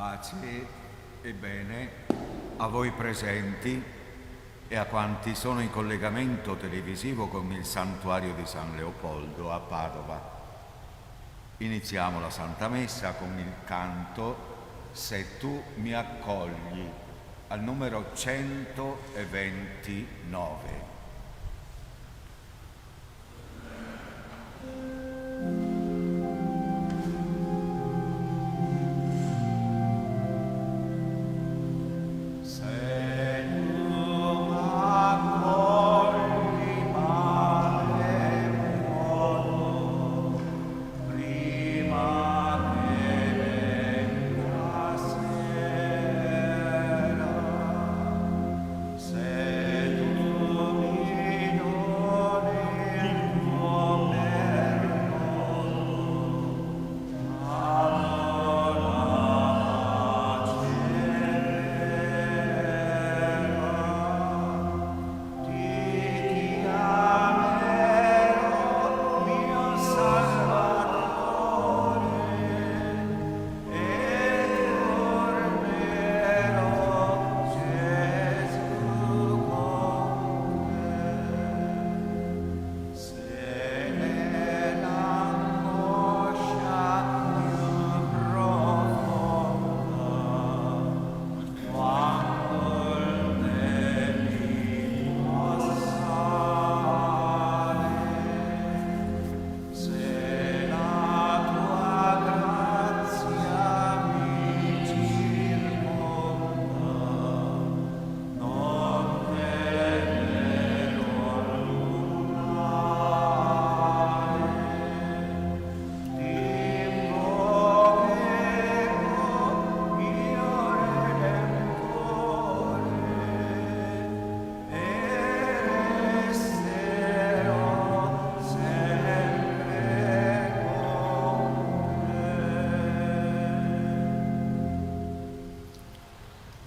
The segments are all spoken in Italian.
Pace e bene a voi presenti e a quanti sono in collegamento televisivo con il santuario di San Leopoldo a Padova. Iniziamo la Santa Messa con il canto Se tu mi accogli, al numero 129.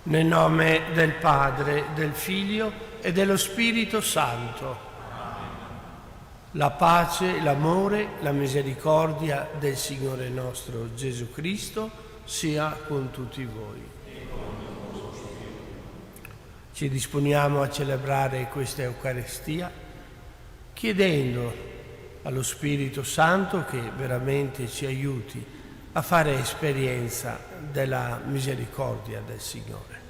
Nel nome del Padre, del Figlio e dello Spirito Santo. La pace, l'amore, la misericordia del Signore nostro Gesù Cristo sia con tutti voi. Ci disponiamo a celebrare questa Eucaristia chiedendo allo Spirito Santo che veramente ci aiuti a fare esperienza della misericordia del Signore.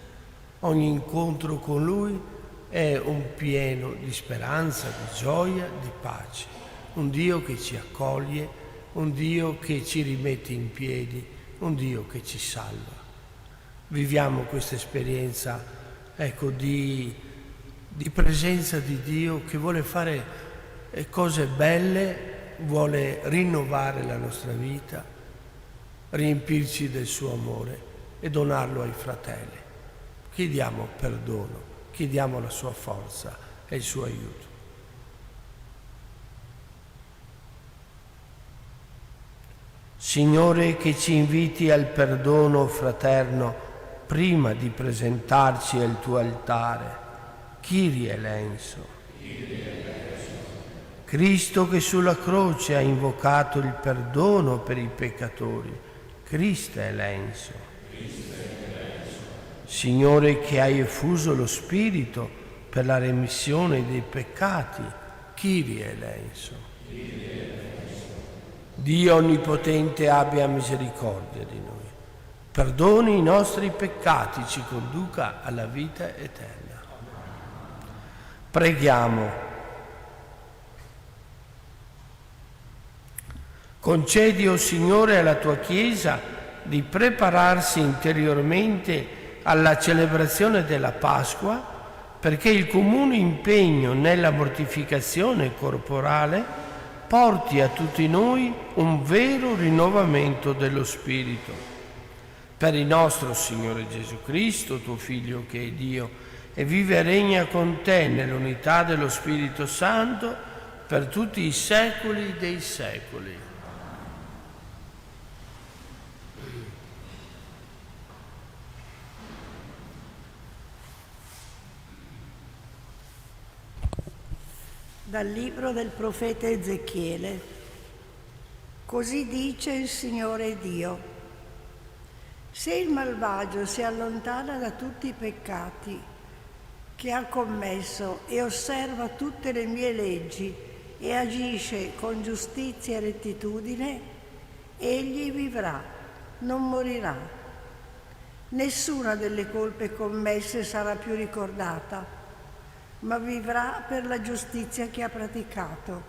Ogni incontro con Lui è un pieno di speranza, di gioia, di pace. Un Dio che ci accoglie, un Dio che ci rimette in piedi, un Dio che ci salva. Viviamo questa esperienza, di presenza di Dio che vuole fare cose belle, vuole rinnovare la nostra vita, riempirci del suo amore e donarlo ai fratelli. Chiediamo perdono, chiediamo la sua forza e il suo aiuto. Signore, che ci inviti al perdono fraterno prima di presentarci al tuo altare. Kyrie eleison. Cristo che sulla croce ha invocato il perdono per i peccatori. Christe eleison. Signore, che hai effuso lo Spirito per la remissione dei peccati, Kyrie eleison. Dio Onnipotente abbia misericordia di noi, perdoni i nostri peccati, ci conduca alla vita eterna. Preghiamo. Concedi, o Signore, alla tua Chiesa di prepararsi interiormente alla celebrazione della Pasqua, perché il comune impegno nella mortificazione corporale porti a tutti noi un vero rinnovamento dello spirito. Per il nostro Signore Gesù Cristo, tuo Figlio che è Dio, e vive e regna con te nell'unità dello Spirito Santo per tutti i secoli dei secoli. Dal libro del profeta Ezechiele. Così dice il Signore Dio: Se il malvagio si allontana da tutti i peccati che ha commesso e osserva tutte le mie leggi e agisce con giustizia e rettitudine, egli vivrà, non morirà. Nessuna delle colpe commesse sarà più ricordata, ma vivrà per la giustizia che ha praticato.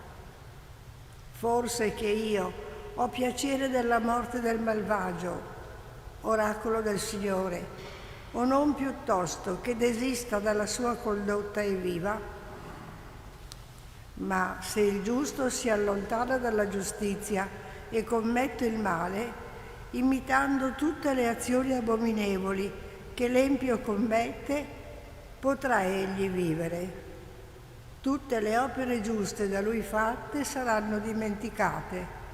Forse che io ho piacere della morte del malvagio, oracolo del Signore, o non piuttosto che desista dalla sua condotta e viva? Ma se il giusto si allontana dalla giustizia e commette il male, imitando tutte le azioni abominevoli che l'empio commette, potrà egli vivere. Tutte le opere giuste da lui fatte saranno dimenticate.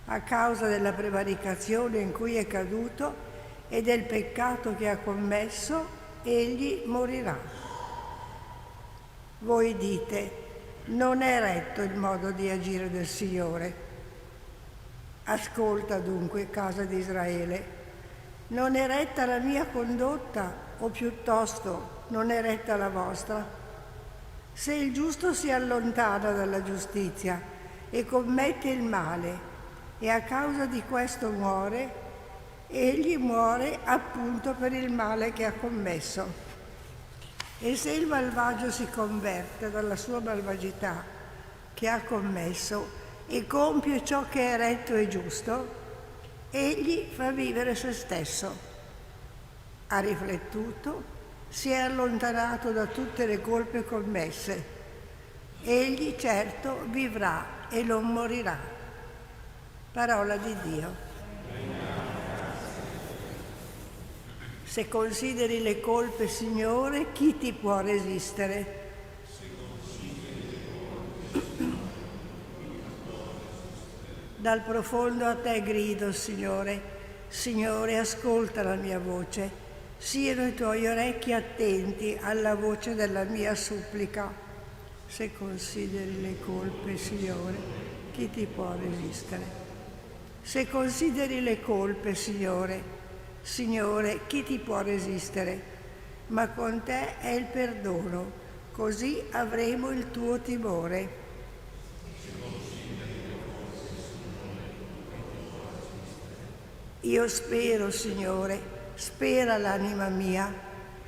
A causa della prevaricazione in cui è caduto e del peccato che ha commesso, egli morirà. Voi dite, non è retto il modo di agire del Signore. Ascolta dunque, casa di Israele, non è retta la mia condotta, o piuttosto non è retta la vostra? Se il giusto si allontana dalla giustizia e commette il male, e a causa di questo muore, egli muore appunto per il male che ha commesso. E se il malvagio si converte dalla sua malvagità che ha commesso e compie ciò che è retto e giusto, egli fa vivere se stesso. Ha riflettuto, si è allontanato da tutte le colpe commesse. Egli certo vivrà e non morirà. Parola di Dio. Se consideri le colpe, Signore, chi ti può resistere? Dal profondo a te grido, Signore. Signore, ascolta la mia voce. Siano i tuoi orecchi attenti alla voce della mia supplica. Se consideri le colpe, Signore, chi ti può resistere? Se consideri le colpe, Signore, chi ti può resistere? Ma con te è il perdono, così avremo il tuo timore. Io spero, Signore, spera l'anima mia,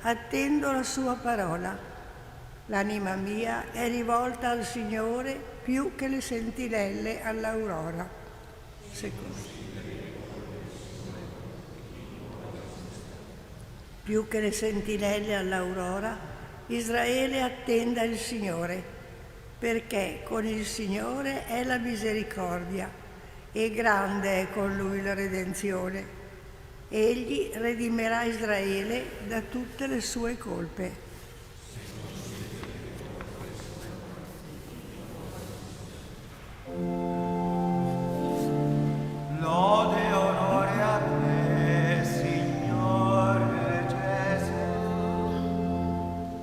attendo la sua parola. L'anima mia è rivolta al Signore più che le sentinelle all'aurora. Più che le sentinelle all'aurora, Israele attenda il Signore, perché con il Signore è la misericordia e grande è con Lui la redenzione. Egli redimerà Israele da tutte le sue colpe. Lode e onore a te, Signore Gesù.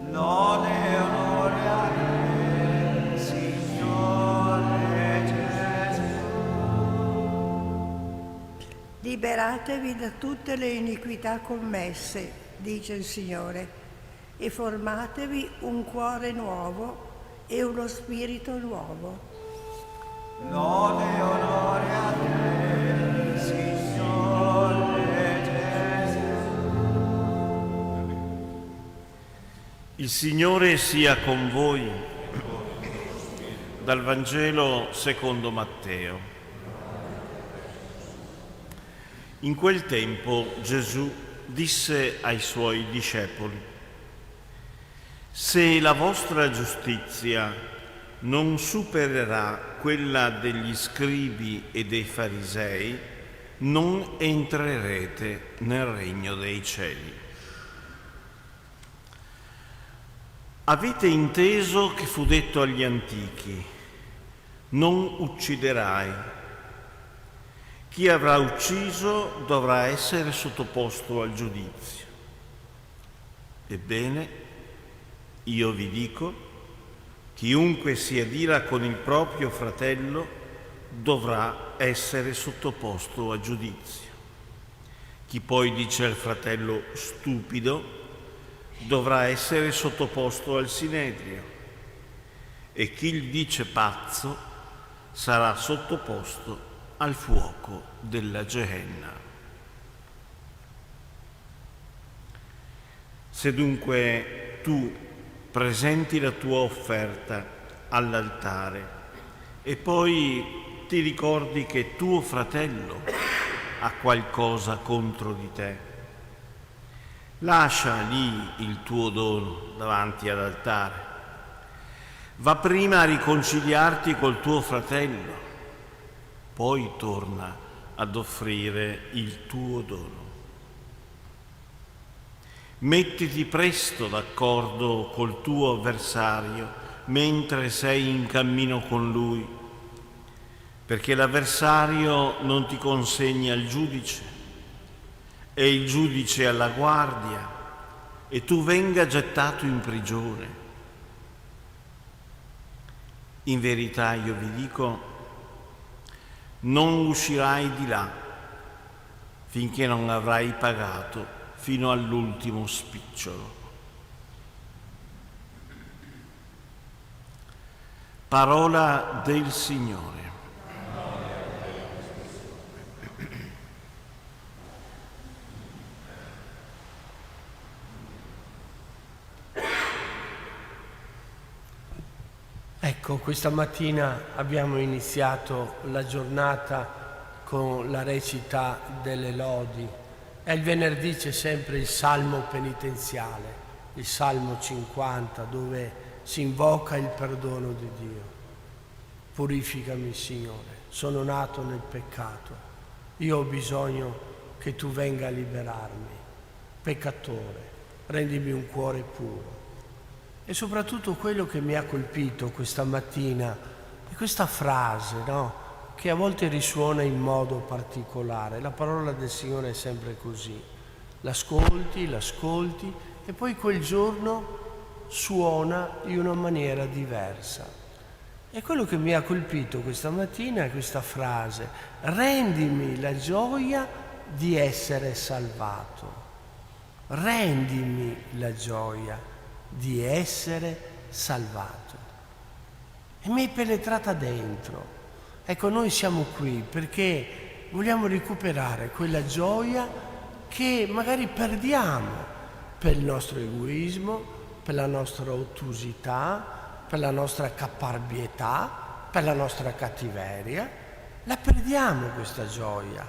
Lode e onore a te, Signore Gesù. Liberatevi da tutte le iniquità commesse, dice il Signore, e formatevi un cuore nuovo e uno spirito nuovo. Lode e onore a te, Signore Gesù. Il Signore sia con voi. Dal Vangelo secondo Matteo. In quel tempo Gesù disse ai suoi discepoli: se la vostra giustizia non supererà quella degli scribi e dei farisei, non entrerete nel regno dei cieli. Avete inteso che fu detto agli antichi: non ucciderai. Chi avrà ucciso dovrà essere sottoposto al giudizio. Ebbene, io vi dico, chiunque si adira con il proprio fratello dovrà essere sottoposto a giudizio. Chi poi dice al fratello stupido dovrà essere sottoposto al Sinedrio, e chi gli dice pazzo sarà sottoposto al fuoco della Gehenna. Se dunque tu presenti la tua offerta all'altare e poi ti ricordi che tuo fratello ha qualcosa contro di te, lascia lì il tuo dono davanti all'altare. Va prima a riconciliarti col tuo fratello, poi torna ad offrire il tuo dono. Mettiti presto d'accordo col tuo avversario mentre sei in cammino con lui, perché l'avversario non ti consegni al giudice e il giudice alla guardia e tu venga gettato in prigione. In verità io vi dico, non uscirai di là finché non avrai pagato fino all'ultimo spicciolo. Parola del Signore. Ecco, questa mattina abbiamo iniziato la giornata con la recita delle lodi e il venerdì c'è sempre il salmo penitenziale, il salmo 50, dove si invoca il perdono di Dio. Purificami, Signore, sono nato nel peccato, io ho bisogno che tu venga a liberarmi, peccatore, rendimi un cuore puro. E soprattutto quello che mi ha colpito questa mattina è questa frase, no? Che a volte risuona in modo particolare. La parola del Signore è sempre così. L'ascolti e poi quel giorno suona in una maniera diversa. E quello che mi ha colpito questa mattina è questa frase: rendimi la gioia di essere salvato. Rendimi la gioia di essere salvato. E mi è penetrata dentro. Ecco, noi siamo qui perché vogliamo recuperare quella gioia che magari perdiamo per il nostro egoismo, per la nostra ottusità, per la nostra caparbietà, per la nostra cattiveria. La perdiamo questa gioia,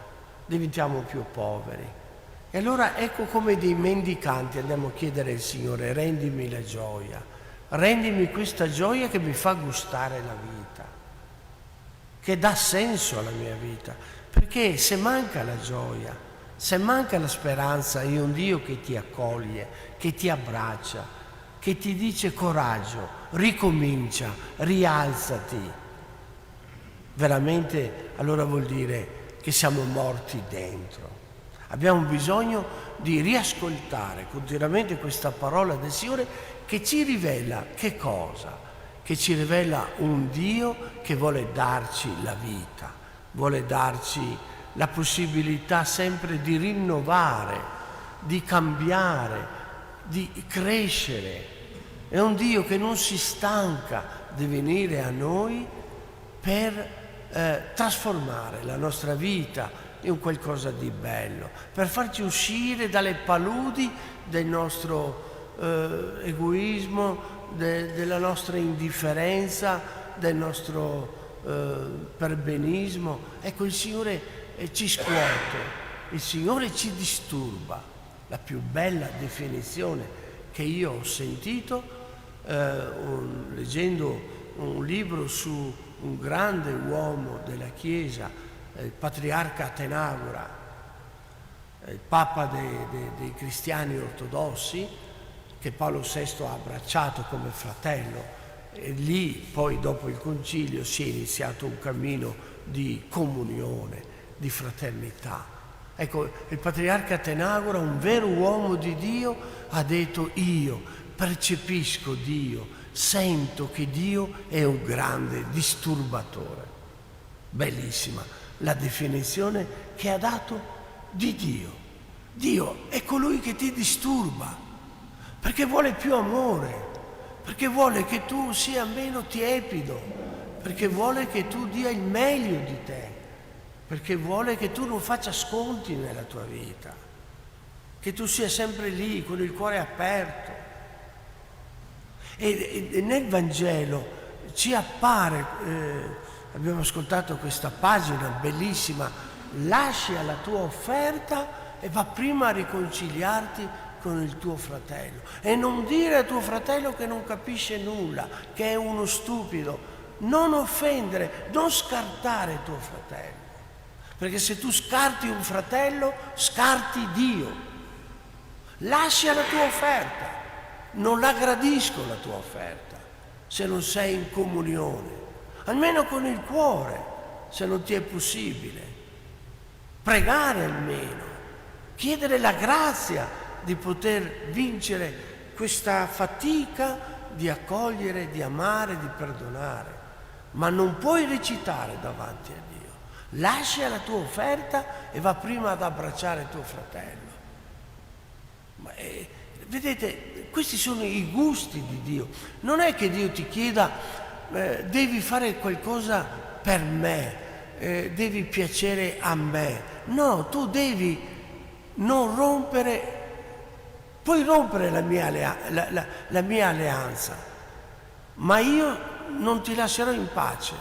diventiamo più poveri. E allora ecco come dei mendicanti andiamo a chiedere al Signore: rendimi la gioia, rendimi questa gioia che mi fa gustare la vita, che dà senso alla mia vita, perché se manca la gioia, se manca la speranza in un Dio che ti accoglie, che ti abbraccia, che ti dice coraggio, ricomincia, rialzati, veramente allora vuol dire che siamo morti dentro. Abbiamo bisogno di riascoltare continuamente questa parola del Signore che ci rivela che cosa? Che ci rivela un Dio che vuole darci la vita, vuole darci la possibilità sempre di rinnovare, di cambiare, di crescere. È un Dio che non si stanca di venire a noi per trasformare la nostra vita in un qualcosa di bello, per farci uscire dalle paludi del nostro egoismo, della nostra indifferenza, del nostro perbenismo. Ecco, il Signore ci scuote, il Signore ci disturba. La più bella definizione che io ho sentito leggendo un libro su un grande uomo della Chiesa, il patriarca Atenagora, il papa dei cristiani ortodossi, che Paolo VI ha abbracciato come fratello, e lì poi dopo il concilio si è iniziato un cammino di comunione, di fraternità. Ecco, il patriarca Atenagora, un vero uomo di Dio, ha detto: io percepisco Dio, sento che Dio è un grande disturbatore. Bellissima la definizione che ha dato di Dio. Dio è colui che ti disturba, perché vuole più amore, perché vuole che tu sia meno tiepido, perché vuole che tu dia il meglio di te, perché vuole che tu non faccia sconti nella tua vita, che tu sia sempre lì con il cuore aperto. E nel Vangelo ci appare, abbiamo ascoltato questa pagina bellissima, lascia la tua offerta e va prima a riconciliarti con il tuo fratello. E non dire a tuo fratello che non capisce nulla, che è uno stupido. Non offendere, non scartare tuo fratello. Perché se tu scarti un fratello, scarti Dio. Lascia la tua offerta. Non la gradisco la tua offerta se non sei in comunione, almeno con il cuore, se non ti è possibile. Pregare almeno, chiedere la grazia di poter vincere questa fatica di accogliere, di amare, di perdonare. Ma non puoi recitare davanti a Dio. Lascia la tua offerta e va prima ad abbracciare tuo fratello. Vedete, questi sono i gusti di Dio. Non è che Dio ti chieda devi fare qualcosa per me, devi piacere a me. No, tu devi non rompere, puoi rompere la mia alleanza, ma io non ti lascerò in pace.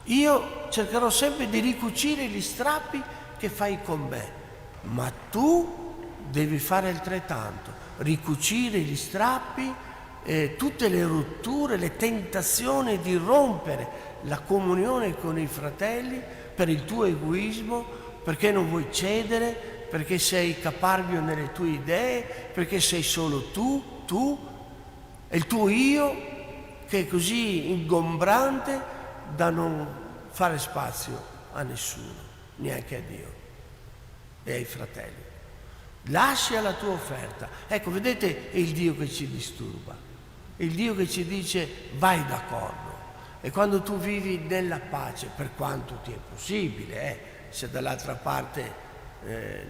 Io cercherò sempre di ricucire gli strappi che fai con me, ma tu devi fare altrettanto, ricucire gli strappi, tutte le rotture, le tentazioni di rompere la comunione con i fratelli per il tuo egoismo, perché non vuoi cedere, perché sei caparbio nelle tue idee, perché sei solo tu e il tuo io che è così ingombrante da non fare spazio a nessuno, neanche a Dio e ai fratelli. Lascia la tua offerta. Ecco, vedete, è il Dio che ci disturba, è il Dio che ci dice vai d'accordo. E quando tu vivi nella pace, per quanto ti è possibile, se dall'altra parte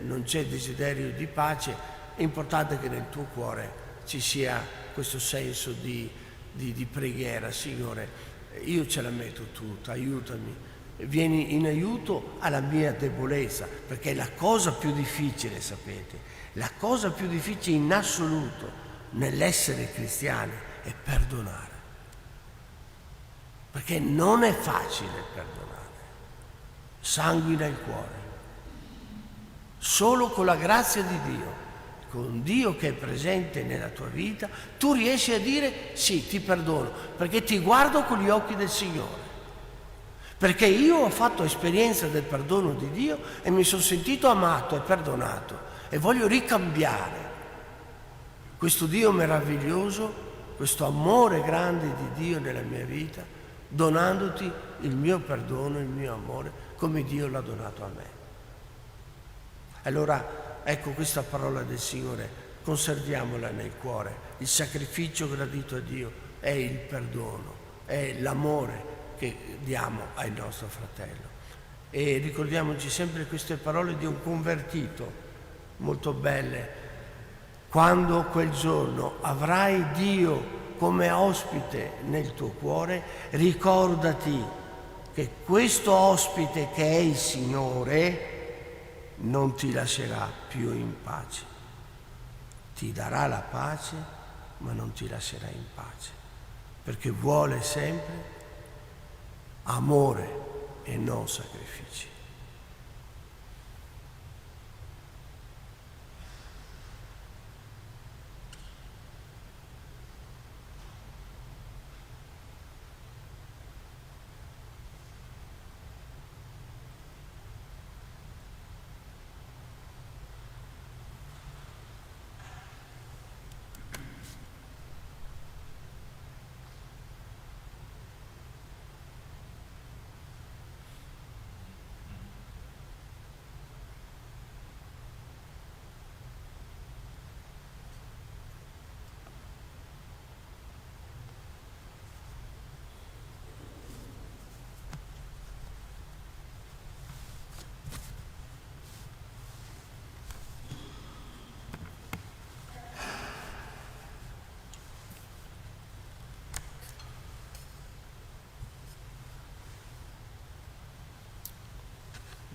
non c'è desiderio di pace, è importante che nel tuo cuore ci sia questo senso di preghiera. Signore, io ce la metto tutta, aiutami, vieni in aiuto alla mia debolezza, perché la cosa più difficile, sapete, la cosa più difficile in assoluto nell'essere cristiani è perdonare, perché non è facile perdonare, sanguina il cuore. Solo con la grazia di Dio, con Dio che è presente nella tua vita, tu riesci a dire sì, ti perdono, perché ti guardo con gli occhi del Signore. Perché io ho fatto esperienza del perdono di Dio e mi sono sentito amato e perdonato e voglio ricambiare questo Dio meraviglioso, questo amore grande di Dio nella mia vita, donandoti il mio perdono, il mio amore, come Dio l'ha donato a me. Allora, ecco questa parola del Signore, conserviamola nel cuore. Il sacrificio gradito a Dio è il perdono, è l'amore che diamo al nostro fratello. E ricordiamoci sempre queste parole di un convertito, molto belle. Quando quel giorno avrai Dio come ospite nel tuo cuore, ricordati che questo ospite che è il Signore non ti lascerà più in pace. Ti darà la pace, ma non ti lascerà in pace, perché vuole sempre amore e non sacrifici.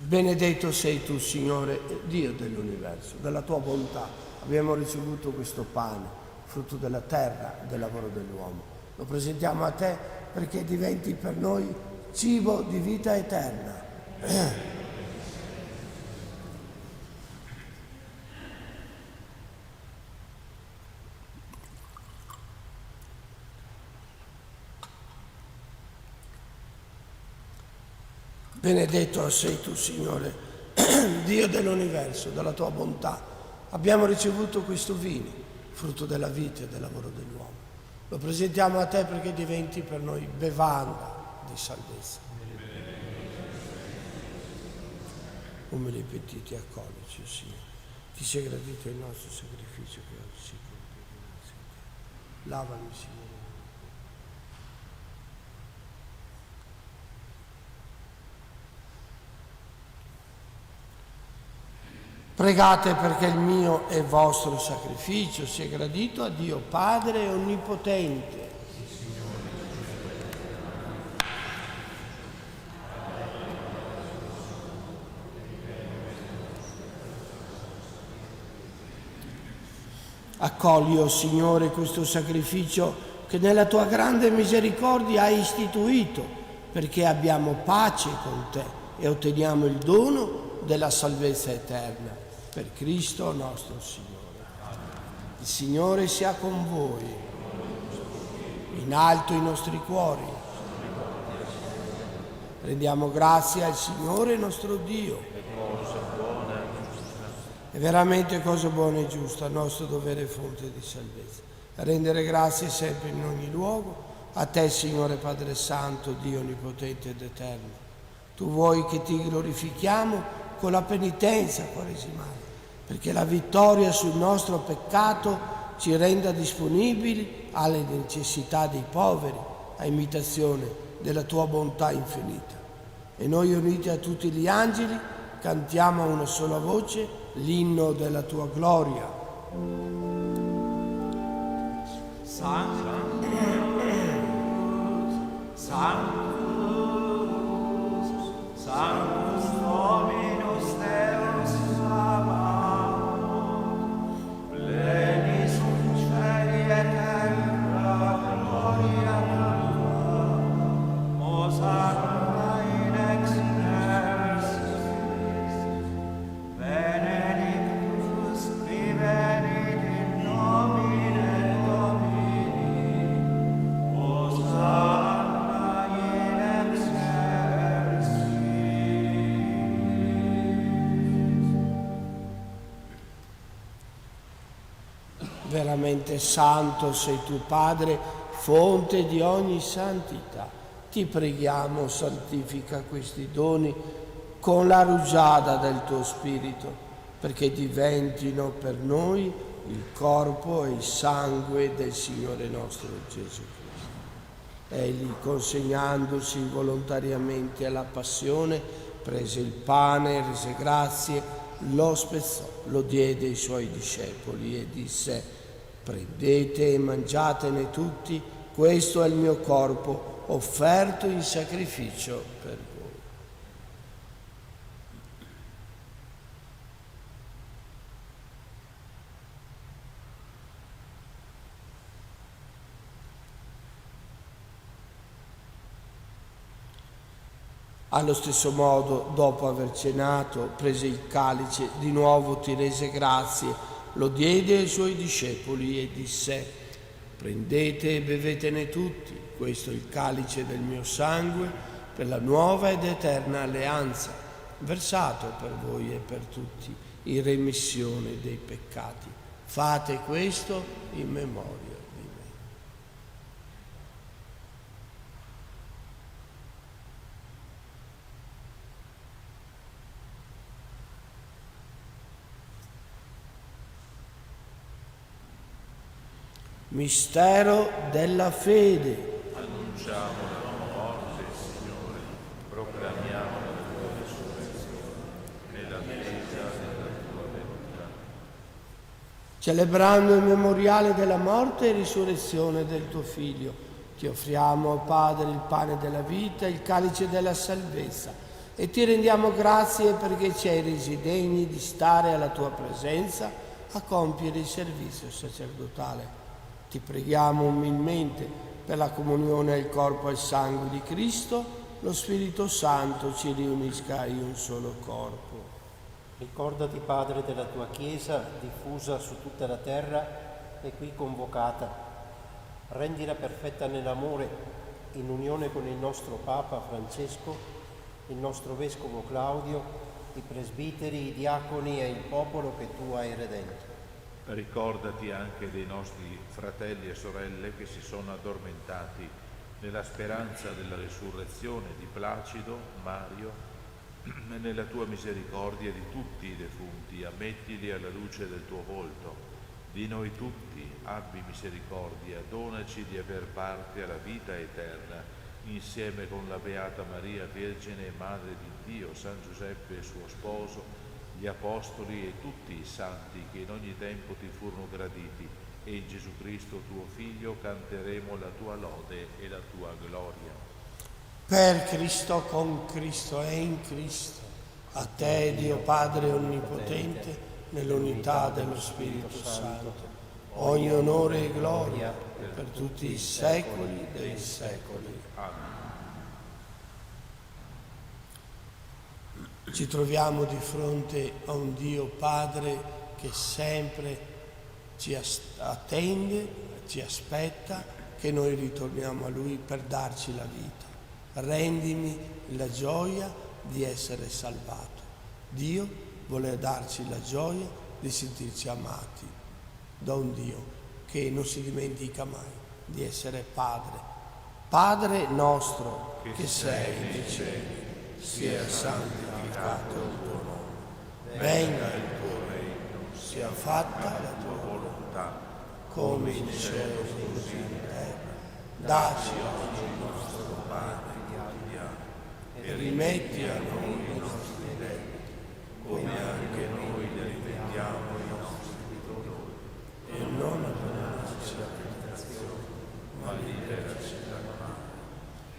Benedetto sei tu, Signore, Dio dell'universo. Dalla tua bontà abbiamo ricevuto questo pane, frutto della terra, del lavoro dell'uomo. Lo presentiamo a te perché diventi per noi cibo di vita eterna. Benedetto sei tu, Signore, Dio dell'universo, dalla tua bontà abbiamo ricevuto questo vino, frutto della vita e del lavoro dell'uomo. Lo presentiamo a te perché diventi per noi bevanda di salvezza. Umili e pentiti, accoglici, Signore. Ti sia gradito il nostro sacrificio che oggi si compie dinanzi a te. Lavami, Signore. Pregate perché il mio e vostro sacrificio sia gradito a Dio Padre Onnipotente. Accogli, o Signore, questo sacrificio che nella tua grande misericordia hai istituito, perché abbiamo pace con te e otteniamo il dono della salvezza eterna. Per Cristo nostro Signore. Il Signore sia con voi. In alto i nostri cuori. Rendiamo grazie al Signore nostro Dio. È veramente cosa buona e giusta, nostro dovere e fonte di salvezza. Rendere grazie sempre in ogni luogo a te, Signore Padre Santo, Dio onnipotente ed eterno. Tu vuoi che ti glorifichiamo con la penitenza quaresimale, perché la vittoria sul nostro peccato ci renda disponibili alle necessità dei poveri, a imitazione della tua bontà infinita. E noi, uniti a tutti gli angeli, cantiamo a una sola voce l'inno della tua gloria. Sanctus, Sanctus, Sanctus Dominus Deus Sabaoth, plenis in cieli et terra gloria tua, Hosanna in excelsis, benedictus vivenit in nomine Domini, Hosanna in excelsis. Veramente santo sei tu, Padre, fonte di ogni santità. Ti preghiamo, santifica questi doni con la rugiada del tuo Spirito, perché diventino per noi il corpo e il sangue del Signore nostro Gesù Cristo. Egli, consegnandosi volontariamente alla passione, prese il pane, rese grazie, lo spezzò, lo diede ai suoi discepoli e disse: prendete e mangiatene tutti, questo è il mio corpo offerto in sacrificio per voi. Allo stesso modo, dopo aver cenato, prese il calice, di nuovo ti rese grazie, lo diede ai suoi discepoli e disse: prendete e bevetene tutti, questo è il calice del mio sangue per la nuova ed eterna alleanza, versato per voi e per tutti in remissione dei peccati. Fate questo in memoria di me. Mistero della fede. Annunciamo la tua morte, Signore, proclamiamo la tua risurrezione nell'attesa della tua venuta. Celebrando il memoriale della morte e risurrezione del tuo Figlio, ti offriamo, Padre, il pane della vita e il calice della salvezza. e ti rendiamo grazie perché ci hai resi degni di stare alla tua presenza a compiere il servizio sacerdotale. Ti preghiamo umilmente per la comunione al corpo e al sangue di Cristo, lo Spirito Santo ci riunisca in un solo corpo. Ricordati, Padre, della tua Chiesa diffusa su tutta la terra e qui convocata. Rendila perfetta nell'amore, in unione con il nostro Papa Francesco, il nostro Vescovo Claudio, i presbiteri, i diaconi e il popolo che tu hai redento. Ricordati anche dei nostri fratelli e sorelle che si sono addormentati nella speranza della risurrezione di Placido, Mario, e nella tua misericordia di tutti i defunti, ammettili alla luce del tuo volto. Di noi tutti abbi misericordia, donaci di aver parte alla vita eterna, insieme con la Beata Maria, Vergine e Madre di Dio, San Giuseppe e suo sposo, gli Apostoli e tutti i santi che in ogni tempo ti furono graditi, e in Gesù Cristo tuo Figlio canteremo la tua lode e la tua gloria. Per Cristo, con Cristo e in Cristo, a te, Dio Padre Onnipotente, nell'unità dello Spirito Santo, ogni onore e gloria per tutti i secoli dei secoli. Ci troviamo di fronte a un Dio Padre che sempre ci attende, ci aspetta, che noi ritorniamo a Lui per darci la vita. Rendimi la gioia di essere salvato. Dio vuole darci la gioia di sentirci amati da un Dio che non si dimentica mai di essere Padre. Padre nostro che sei nei cieli, sia santificato il tuo nome. Venga il tuo regno, sia fatta la tua volontà, come in cielo così in terra. Dacci oggi il nostro pane e rimetti a noi i nostri debiti, come anche noi li rimettiamo ai nostri debitori, e non abbandonarci alla tentazione, ma liberaci dal male.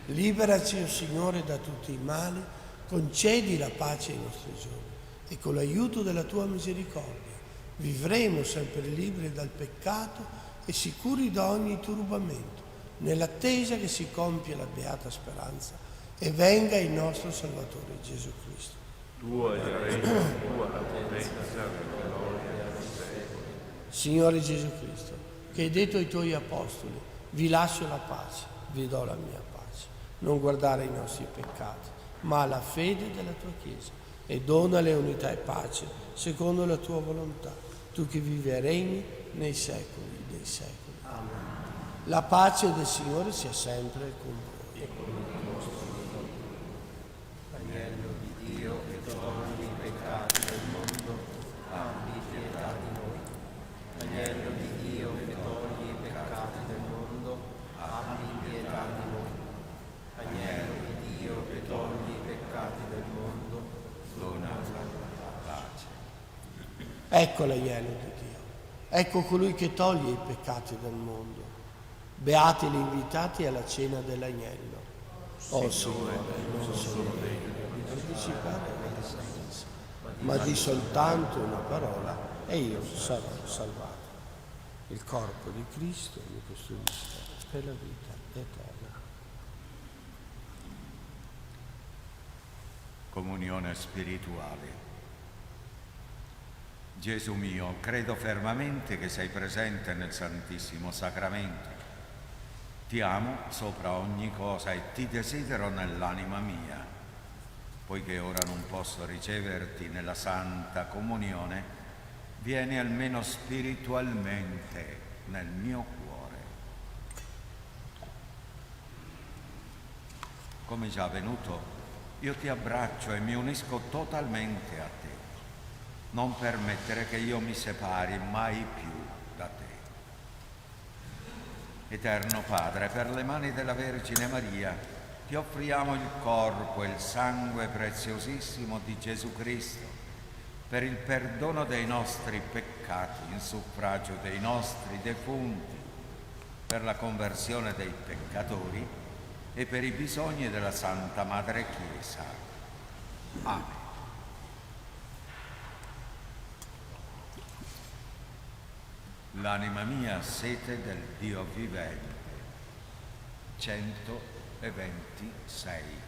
Liberaci, o Signore, da tutti i mali, concedi la pace ai nostri giorni, e con l'aiuto della tua misericordia vivremo sempre liberi dal peccato e sicuri da ogni turbamento, nell'attesa che si compia la beata speranza e venga il nostro Salvatore Gesù Cristo. Tua il regno, tua la potenza e la gloria nei secoli. Signore Gesù Cristo, che hai detto ai tuoi apostoli, vi lascio la pace, vi do la mia pace. Non guardare i nostri peccati, ma la fede della tua Chiesa, e donale unità e pace, secondo la tua volontà, tu che vivi e regni nei secoli dei secoli. Amen. La pace del Signore sia sempre con voi. Agnello di Dio che togli i peccati del mondo, abbi pietà di noi. Agnello di Dio che togli i peccati del mondo, abbi pietà di noi. Agnello di Dio che togli i peccati del mondo, dona la pace. Ecco l'agnello di Dio, ecco colui che toglie i peccati del mondo. Beati gli invitati alla cena dell'agnello. Oh Signore, non sono degno di partecipare alla salvezza, ma di soltanto una parola e io sarò salvato. Il corpo di Cristo mi custodisce per la vita eterna. Comunione spirituale. Gesù mio, credo fermamente che sei presente nel Santissimo Sacramento. Ti amo sopra ogni cosa e ti desidero nell'anima mia. Poiché ora non posso riceverti nella Santa Comunione, vieni almeno spiritualmente nel mio cuore. Come già avvenuto, io ti abbraccio e mi unisco totalmente a te. Non permettere che io mi separi mai più da te. Eterno Padre, per le mani della Vergine Maria ti offriamo il corpo e il sangue preziosissimo di Gesù Cristo per il perdono dei nostri peccati in suffragio dei nostri defunti, per la conversione dei peccatori e per i bisogni della Santa Madre Chiesa. Amen. L'anima mia ha sete del Dio vivente. 126.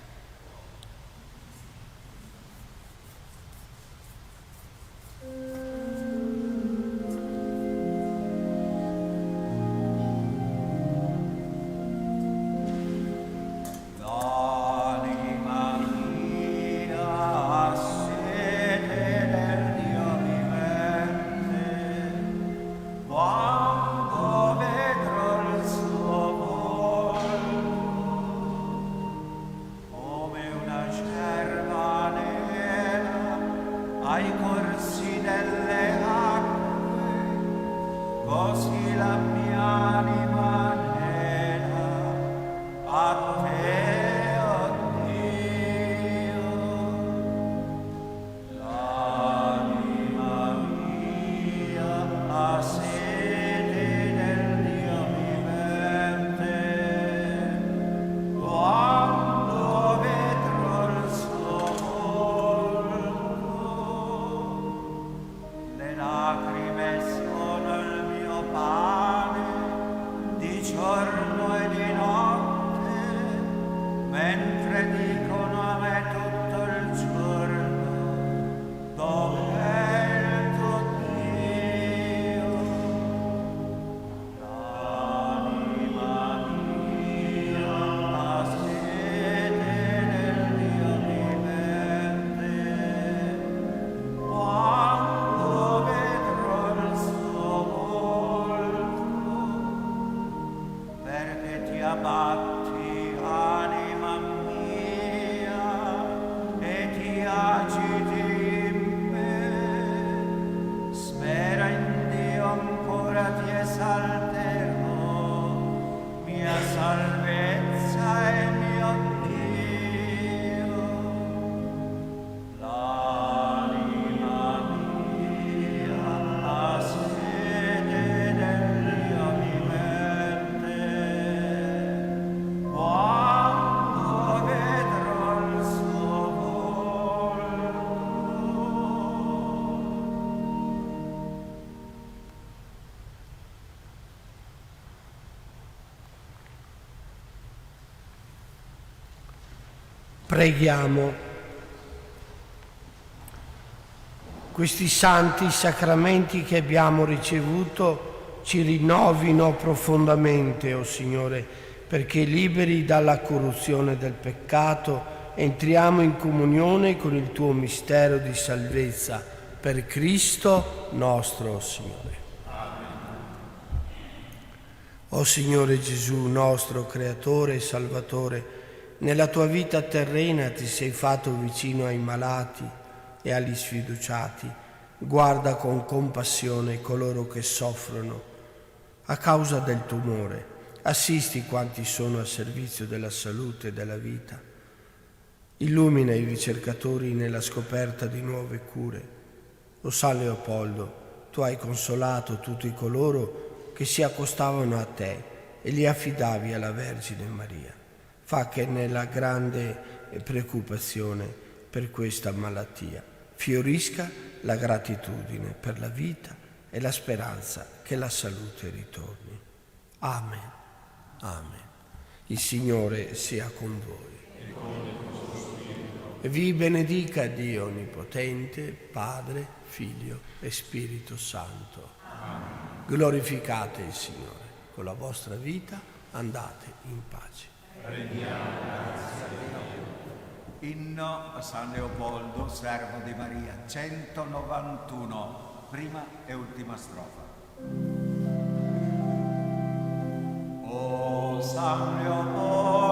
Preghiamo. Questi santi sacramenti che abbiamo ricevuto ci rinnovino profondamente, o Signore, perché liberi dalla corruzione del peccato entriamo in comunione con il tuo mistero di salvezza, per Cristo nostro Signore. O Signore Gesù, nostro Creatore e Salvatore, nella tua vita terrena ti sei fatto vicino ai malati e agli sfiduciati. Guarda con compassione coloro che soffrono a causa del tumore. Assisti quanti sono a servizio della salute e della vita. Illumina i ricercatori nella scoperta di nuove cure. O San Leopoldo, tu hai consolato tutti coloro che si accostavano a te e li affidavi alla Vergine Maria. Fa che nella grande preoccupazione per questa malattia fiorisca la gratitudine per la vita e la speranza che la salute ritorni. Amen. Amen. Il Signore sia con voi. E vi benedica Dio Onnipotente, Padre, Figlio e Spirito Santo. Amen. Glorificate il Signore. Con la vostra vita andate in pace. Prendiamo grazie a Dio. Inno a San Leopoldo, servo di Maria, 191, prima e ultima strofa. O San Leopoldo,